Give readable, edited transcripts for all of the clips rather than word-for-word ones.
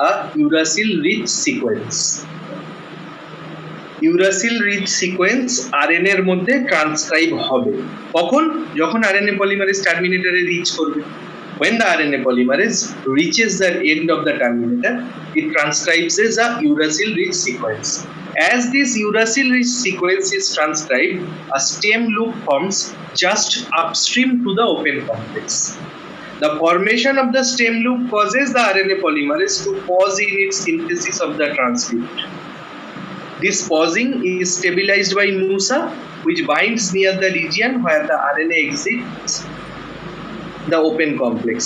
a uracil rich sequence. Uracil rich sequence RNA এর মধ্যে transcribe হবে কখন? যখন আরএনএ পলিমারেজ টার্মিনেটরে রিচ করবে। When the RNA polymerase reaches the end of the terminator, it transcribes as a uracil rich sequence. As this uracil rich sequence is transcribed, a stem loop forms just upstream to the open complex. The formation of the stem loop causes the RNA polymerase to pause in its synthesis of the transcript. This pausing is stabilized by NUSA, which binds near the region where the RNA exits the open complex.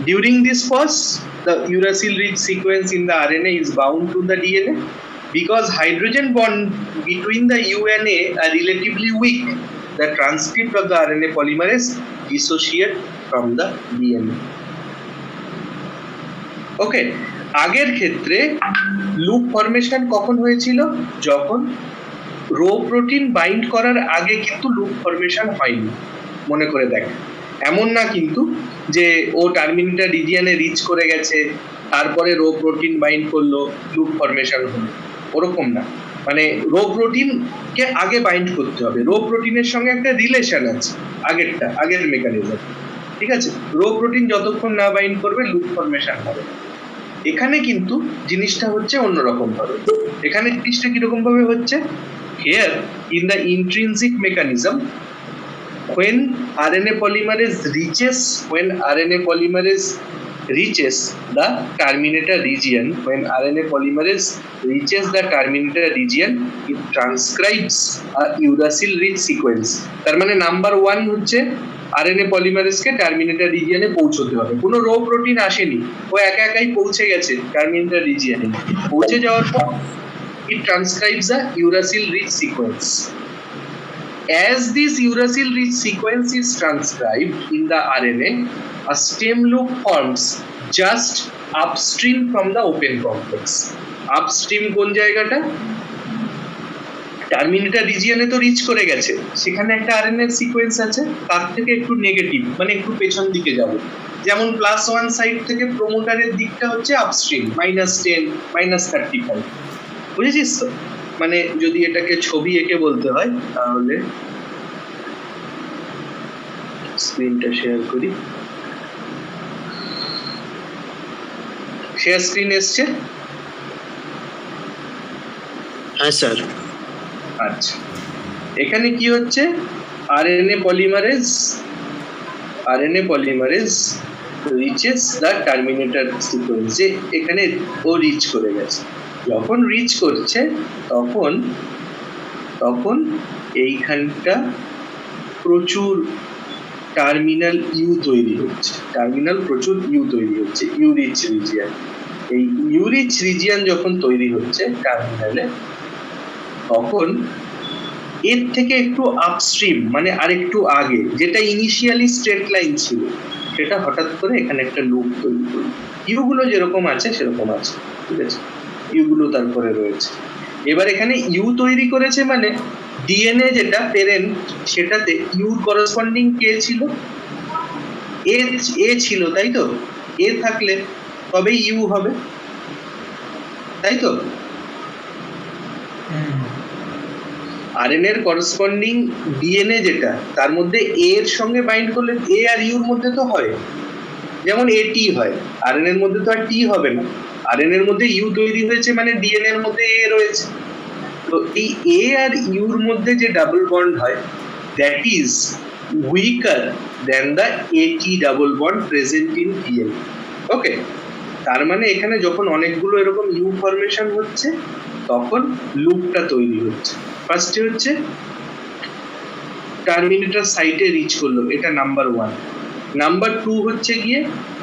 During this pause, the uracil rich sequence in the RNA is bound to the DNA. Because hydrogen bond between the U and A are relatively weak, the transcript of the RNA polymerase dissociate from the DNA. Okay. আগের ক্ষেত্রে loop formation কখন হয়েছিল? যখন rho protein bind করার আগে কিন্তু loop formation হয়নি। মনে করে দেখ, এমন না কিন্তু যে ও টার্মিনেটর রিজিয়নে রিচ করে গেছে, তারপরে রো প্রোটিন বাইন্ড করলো, লুপ ফরমেশন হলো, ওরকম না। মানে রো প্রোটিনকে আগে বাইন্ড করতে হবে, রো প্রোটিনের সঙ্গে একটা রিলেশন আছে আগের মেকানিজম, ঠিক আছে? রো প্রোটিন যতক্ষণ না বাইন্ড করবে লুপ ফরমেশন হবে। এখানে কিন্তু জিনিসটা হচ্ছে অন্যরকম ভাবে। এখানে জিনিসটা কিরকম ভাবে হচ্ছে? Here in the intrinsic mechanism, when RNA polymerase reaches the terminator region, it transcribes a uracil rich sequence. তার মানে নাম্বার 1 হচ্ছে আরএনএ পলিমারেজকে টার্মিনেটর রিজিয়নে পৌঁছতে হবে। কোনো রো প্রোটিন আসেনি, ও একাই পৌঁছে গেছে টার্মিনেটর রিজিয়নে। পৌঁছে যাওয়ার পর it transcribes a uracil rich sequence. As this uracil rich sequence is transcribed in the RNA, a stem loop forms just upstream from the open complex. Upstream কোন জায়গাটা? টার্মিনেটর রিজিয়নে তো রিচ করে গেছে, সেখানে একটা আরএনএ সিকোয়েন্স আছে, তার থেকে একটু নেগেটিভ, মানে একটু পেছন দিকে যাবে। যেমন +1 সাইড থেকে প্রোমোটারের দিকটা হচ্ছে আপস্ট্রিম, -10, -35। বুঝেছিস তো? মানে যদি এটাকে ছবি এঁকে বলতে হয় তাহলে স্ক্রিনটা শেয়ার করি। শেয়ার স্ক্রিন এসছে? হ্যাঁ স্যার। আচ্ছা, এখানে কি হচ্ছে? RNA polymerase reaches the terminator sequence, যে এখানে ও রিচ করে গেছে। যখন রিচ করছে তখন এইখানটা প্রচুর টার্মিনাল ইউ তৈরি হচ্ছে, ইউরিচ রিজিয়ন। এই ইউরিচ রিজিয়ন যখন তৈরি হচ্ছে টার্মিনালে, তখন এর থেকে একটু আপস্ট্রিম, মানে আরেকটু আগে, যেটা ইনিশিয়ালি স্ট্রেট লাইন ছিল, সেটা হঠাৎ করে এখানে একটা লুপ তৈরি করলো। ইউগুলো যেরকম আছে সেরকম আছে, ঠিক আছে? ইউগুলো তারপরে রয়েছে। এবার এখানে ইউ তৈরি করেছে, মানে ডিএনএ যেটা প্যারেন্ট, সেটাতে ইউর করেসপন্ডিং কে ছিল? এ ছিল, তাই তো? এ থাকলে তবেই ইউ হবে, তাই তো? আরএনএ এর করেসপন্ডিং ডিএনএ যেটা, তার মধ্যে এ এর সঙ্গে বাইন্ড করলে এ আর ইউর মধ্যে তো হয়, যেমন এটি হয়। আরএনএ এর মধ্যে তো আর টি হবে না। আরএনএ এর মধ্যে ইউ তৈরি হয়েছে, মানে ডিএনএ এর মধ্যে এ রয়েছে। তো এই এ আর ইউর মধ্যে যে ডাবল বন্ড হয়, that is weaker than the AT double bond present in DNA. Okay, তার মানে এখানে যখন অনেকগুলো এরকম ইউ ফরমেশন হচ্ছে, তখন লুপটা তৈরি হচ্ছে। ফার্স্টে হচ্ছে টার্মিনেটর সাইটে রিচ করলো, এটা নাম্বার 1। নাম্বার 2 হচ্ছে গিয়ে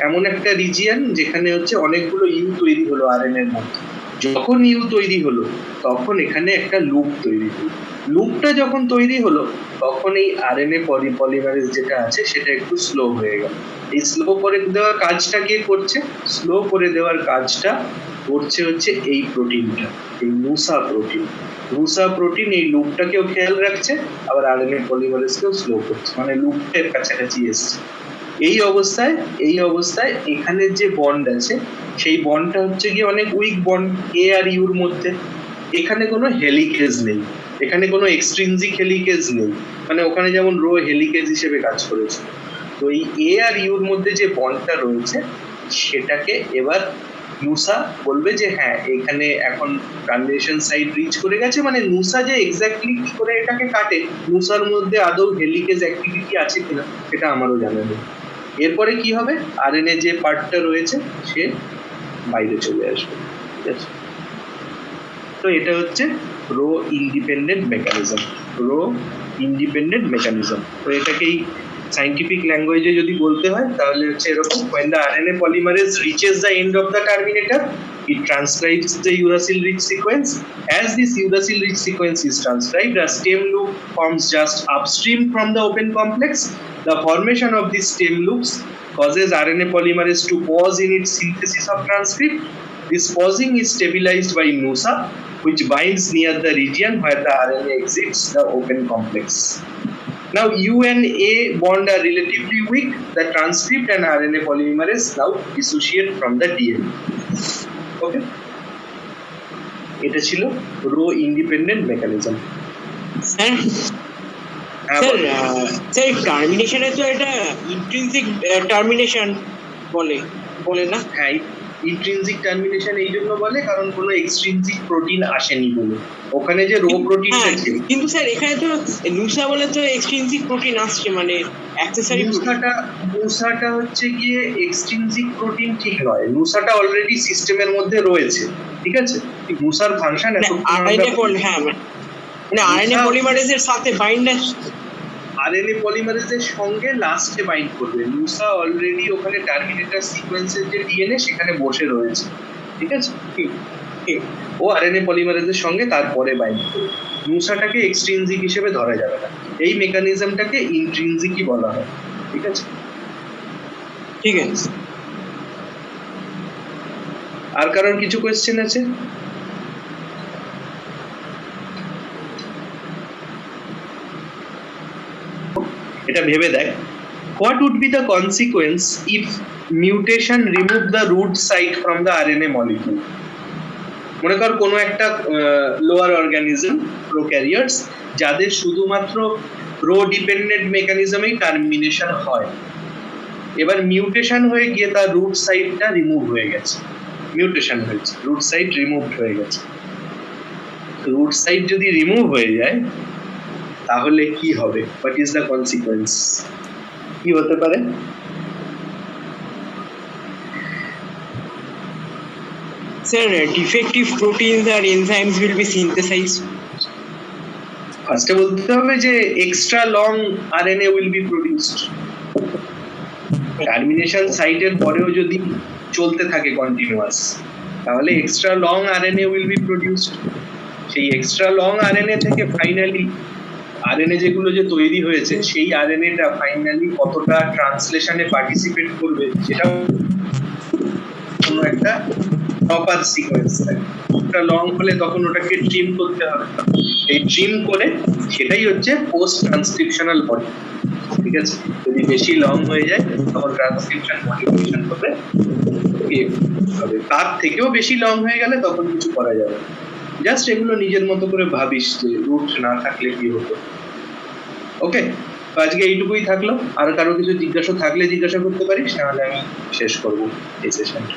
এমন একটা রিজিয়ন যেখানে হচ্ছে অনেকগুলো ইউ তৈরি হলো আরএনএ এর মধ্যে। যখন ইউ তৈরি হলো, তখন এখানে একটা লুপ তৈরি হলো। লুপটা যখন তৈরি হলো, তখন এই আরএনএ পলিমারেজ যেটা আছে সেটা একটু স্লো হয়ে গেল। এই স্লো করে দেওয়ার কাজটা কে করছে? স্লো করে দেওয়ার কাজটা করছে হচ্ছে এই প্রোটিনটা, এই নুসা প্রোটিন এই লুপটাকেও খেয়াল রাখছে, আবার আরএনএ পলিমারেজকেও স্লো করছে, মানে লুপের কাছাকাছি এসছে। এই অবস্থায় এখানে যে বন্ড আছে সেই বন্ডটা হচ্ছে গিয়ে অনেক উইক বন্ড এ আর ইউর মধ্যে। এখানে কোনো হেলিকেজ নেই, এখানে কোনো এক্সট্রিনজিক হেলিকেজ নেই, মানে ওখানে যেমন রো হেলিকেজ হিসেবে কাজ করেছে। তো এই এ আর ইউর মধ্যে যে বন্ডটা রয়েছে সেটাকে এবার নুসা বলবে যে হ্যাঁ এখানে এখন ট্রানজিশন সাইড রিচ করে গেছে, মানে নুসা যে এক্স্যাক্টলি কি করে এটাকে কাটে, নুসার মধ্যে আদৌ হেলিকেজ অ্যাক্টিভিটি আছে কিনা সেটা আমারও জানা নেই। এরপরে কি হবে, আরএনএ যে পার্টটা রয়েছে সে বাইরে চলে আসবে, ঠিক আছে। তো এটা হচ্ছে রো ইন্ডিপেন্ডেন্ট মেকানিজম। তো এটাকেই সাইন্টিফিক ল্যাঙ্গুয়েজে যদি বলতে হয় তাহলে হচ্ছে এরকম: when the RNA polymerase reaches the end of the terminator, it transcribes the uracil rich sequence. As this uracil rich sequence is transcribed, a stem loop forms just upstream from the open complex. The formation of these stem loops causes RNA polymerase to pause in its synthesis of transcript. This pausing is stabilized by NUSA, which binds near the region where the RNA exits the open complex. Now U and A bond are relatively weak. The transcript and RNA polymerase now dissociate from the DNA. Okay? এটা ছিল rho independent mechanism. Sir টার্মিনেশনে তো এটা intrinsic termination বলে না? হ্যাঁ, intrinsic termination এই জন্য বলে কারণ কোনো এক্সট্রিনসিক প্রোটিন আসেনি বলে। ওখানে যে রো প্রোটিনটা আছে, কিন্তু স্যার এখানে তো নুসা বলে তো এক্সট্রিনসিক প্রোটিন আসছে, মানে অ্যাক্সেসরি নুসাটা হচ্ছে গিয়ে এক্সট্রিনসিক প্রোটিন ঠিক নয়, নুসাটা অলরেডি সিস্টেমের মধ্যে রয়েছে, ঠিক আছে। নুসার ফাংশন আরএনএ পলিমারেজের সাথে বাইন্ডার, আরএনএ পলিমারেজের সঙ্গে লাস্টে বাইন্ড করবে। নুসা অলরেডি ওখানে টার্মিনেটর সিকোয়েন্সের যে ডিএনএ সেখানে বসে রয়েছে, ঠিক আছে। ও আরএনএ পলিমারেজের সঙ্গে তারপরে বাইন্ড করবে। নুসাটাকে এক্সট্রিনজিক হিসেবে ধরা যাবে না, এই মেকানিজমটাকে ইন্ট্রিনজিকই বলা হয়, ঠিক আছে। ঠিক আছে। আর কারোর কিছু কোয়েশ্চেন আছে? এটা ভেবে দেখ, what would be the consequence if mutation remove the root site from the RNA molecule? মনে কর কোনো একটা লোয়ার অর্গানিজম প্রোক্যারিওটস যাদের শুধুমাত্র রো ডিপেন্ডেন্ট মেকানিজমেই টার্মিনেশন হয়, এবার মিউটেশন হয়ে গিয়ে তার রুট সাইটটা রিমুভ হয়ে গেছে, মিউটেশন হয়েছে, রুট সাইট রিমুভড হয়ে গেছে। রুট সাইট যদি রিমুভ হয়ে যায় তাহলে কি হবে? What is the consequence? কি হতে পারে? Sir, defective proteins or enzymes will be synthesized. ফার্স্টে বলতে হবে যে extra long RNA will be produced. Termination সাইটের পরেও যদি চলতে থাকে কন্টিনিউয়াস, তাহলে extra long RNA will be produced. সেই এক্সট্রা লং আরএনএ থেকে ফাইনালি আরএনএ যেগুলো যে তৈরি হয়েছে সেই আরএনএটা ফাইনালি কতটা ট্রান্সলেশনে পার্টিসিপেট করবে সেটাও কোনো একটা প্রপার সিকোয়েন্স থাকে। একটা লং হলে তখন ওটাকে ট্রিম করতে হবে, এই ট্রিম করে সেটাই হচ্ছে পোস্ট ট্রান্সক্রিপশনাল বডি, ঠিক আছে। যদি বেশি লং হয়ে যায় তখন ট্রান্সক্রিপশন মডিফিকেশন হবে, তার থেকেও বেশি লং হয়ে গেলে তখন কিছু করা যাবে। জাস্ট এগুলো নিজের মতো করে ভাবিস যে রুট না থাকলে কি হতো। ওকে, আজকে এইটুকুই থাকলো। আর কারো কিছু জিজ্ঞাসা থাকলে জিজ্ঞাসা করতে পারিস, নাহলে আমি শেষ করবো এই সেশনটা।